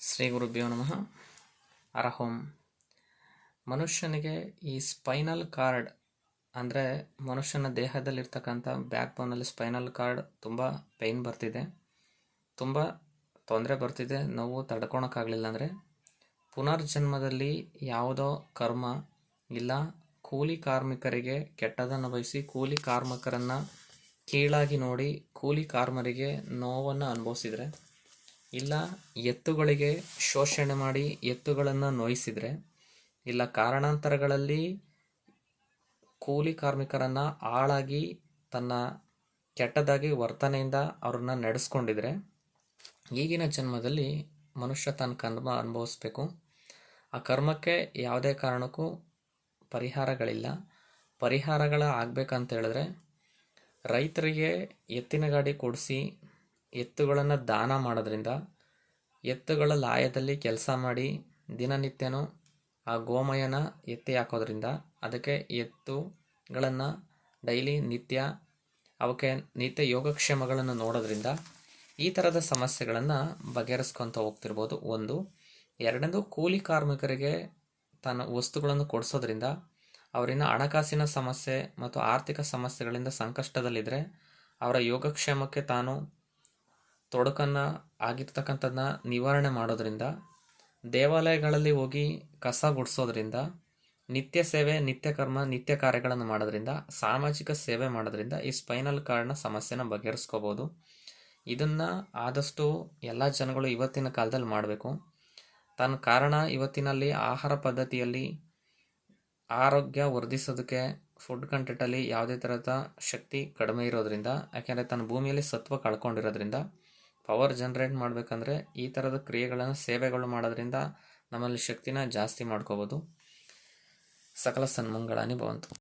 ಶ್ರೀ ಗುರುಭ್ಯೋ ನಮಃ. ಅರಹೋಂ. ಮನುಷ್ಯನಿಗೆ ಈ ಸ್ಪೈನಲ್ ಕಾರ್ಡ್ ಅಂದರೆ ಮನುಷ್ಯನ ದೇಹದಲ್ಲಿರ್ತಕ್ಕಂಥ ಬ್ಯಾಕ್ ಬೋನಲ್ಲಿ ಸ್ಪೈನಲ್ ಕಾರ್ಡ್ ತುಂಬ ಪೇಯ್ನ್ ಬರ್ತಿದೆ, ತುಂಬ ತೊಂದರೆ ಬರ್ತಿದೆ, ನೋವು ತಡ್ಕೊಳಕ್ಕಾಗಲಿಲ್ಲ ಅಂದರೆ ಪುನರ್ಜನ್ಮದಲ್ಲಿ ಯಾವುದೋ ಕರ್ಮ ಇಲ್ಲ ಕೂಲಿ ಕಾರ್ಮಿಕರಿಗೆ ಕೆಟ್ಟದನ್ನು ಬಯಸಿ ಕೂಲಿ ಕಾರ್ಮಿಕರನ್ನು ಕೀಳಾಗಿ ನೋಡಿ ಕೂಲಿ ಕಾರ್ಮಿಕರಿಗೆ ನೋವನ್ನು ಅನುಭವಿಸಿದರೆ, ಇಲ್ಲ ಎತ್ತುಗಳಿಗೆ ಶೋಷಣೆ ಮಾಡಿ ಎತ್ತುಗಳನ್ನು ನೋಯಿಸಿದರೆ, ಇಲ್ಲ ಕಾರಣಾಂತರಗಳಲ್ಲಿ ಕೂಲಿ ಕಾರ್ಮಿಕರನ್ನು ಆಳಾಗಿ ತನ್ನ ಕೆಟ್ಟದಾಗಿ ವರ್ತನೆಯಿಂದ ಅವ್ರನ್ನ ನಡೆಸ್ಕೊಂಡಿದ್ರೆ, ಈಗಿನ ಜನ್ಮದಲ್ಲಿ ಮನುಷ್ಯ ತನ್ನ ಕರ್ಮ ಅನುಭವಿಸ್ಬೇಕು. ಆ ಕರ್ಮಕ್ಕೆ ಯಾವುದೇ ಕಾರಣಕ್ಕೂ ಪರಿಹಾರಗಳಿಲ್ಲ. ಪರಿಹಾರಗಳ ಆಗಬೇಕಂತ ಹೇಳಿದ್ರೆ ರೈತರಿಗೆ ಎತ್ತಿನ ಗಾಡಿ ಕೊಡಿಸಿ ಎತ್ತುಗಳನ್ನು ದಾನ ಮಾಡೋದ್ರಿಂದ, ಎತ್ತುಗಳ ಲಾಯದಲ್ಲಿ ಕೆಲಸ ಮಾಡಿ ದಿನನಿತ್ಯನೂ ಆ ಗೋಮಯನ ಎತ್ತಿ ಹಾಕೋದ್ರಿಂದ, ಅದಕ್ಕೆ ಎತ್ತುಗಳನ್ನು ಡೈಲಿ ನಿತ್ಯ ಅವಕ್ಕೆ ನಿತ್ಯ ಯೋಗಕ್ಷೇಮಗಳನ್ನು ನೋಡೋದ್ರಿಂದ ಈ ಥರದ ಸಮಸ್ಯೆಗಳನ್ನು ಬಗೆಹರಿಸ್ಕೊತ ಹೋಗ್ತಿರ್ಬೋದು. ಒಂದು. ಎರಡನೇದು, ಕೂಲಿ ಕಾರ್ಮಿಕರಿಗೆ ತನ್ನ ವಸ್ತುಗಳನ್ನು ಕೊಡಿಸೋದ್ರಿಂದ ಅವರಿನ ಹಣಕಾಸಿನ ಸಮಸ್ಯೆ ಮತ್ತು ಆರ್ಥಿಕ ಸಮಸ್ಯೆಗಳಿಂದ ಸಂಕಷ್ಟದಲ್ಲಿದ್ದರೆ ಅವರ ಯೋಗಕ್ಷೇಮಕ್ಕೆ ತಾನು ತೊಡಕನ್ನು ಆಗಿರ್ತಕ್ಕಂಥದ್ದನ್ನ ನಿವಾರಣೆ ಮಾಡೋದ್ರಿಂದ, ದೇವಾಲಯಗಳಲ್ಲಿ ಹೋಗಿ ಕಸ ಗುಡಿಸೋದ್ರಿಂದ, ನಿತ್ಯ ಸೇವೆ, ನಿತ್ಯ ಕರ್ಮ, ನಿತ್ಯ ಕಾರ್ಯಗಳನ್ನು ಮಾಡೋದ್ರಿಂದ, ಸಾಮಾಜಿಕ ಸೇವೆ ಮಾಡೋದ್ರಿಂದ ಈ ಸ್ಪೈನಲ್ ಕಾರ್ಡ್ನ ಸಮಸ್ಯೆನ ಬಗೆಹರಿಸ್ಕೋಬೋದು. ಇದನ್ನು ಆದಷ್ಟು ಎಲ್ಲ ಜನಗಳು ಇವತ್ತಿನ ಕಾಲದಲ್ಲಿ ಮಾಡಬೇಕು. ತನ್ನ ಕಾರಣ ಇವತ್ತಿನಲ್ಲಿ ಆಹಾರ ಪದ್ಧತಿಯಲ್ಲಿ ಆರೋಗ್ಯ ವರ್ಧಿಸೋದಕ್ಕೆ ಫುಡ್ ಕಂಟೆಂಟಲ್ಲಿ ಯಾವುದೇ ಥರದ ಶಕ್ತಿ ಕಡಿಮೆ ಇರೋದ್ರಿಂದ, ಯಾಕೆಂದರೆ ತನ್ನ ಭೂಮಿಯಲ್ಲಿ ಸತ್ವ ಕಳ್ಕೊಂಡಿರೋದ್ರಿಂದ ಪವರ್ ಜನ್ರೇಟ್ ಮಾಡಬೇಕಂದ್ರೆ ಈ ಥರದ ಕ್ರಿಯೆಗಳನ್ನು ಸೇವೆಗಳು ಮಾಡೋದ್ರಿಂದ ನಮ್ಮಲ್ಲಿ ಶಕ್ತಿನ ಜಾಸ್ತಿ ಮಾಡ್ಕೋಬೋದು. ಸಕಲ ಸನ್ಮಂಗಳಾನಿ ಭವಂತು.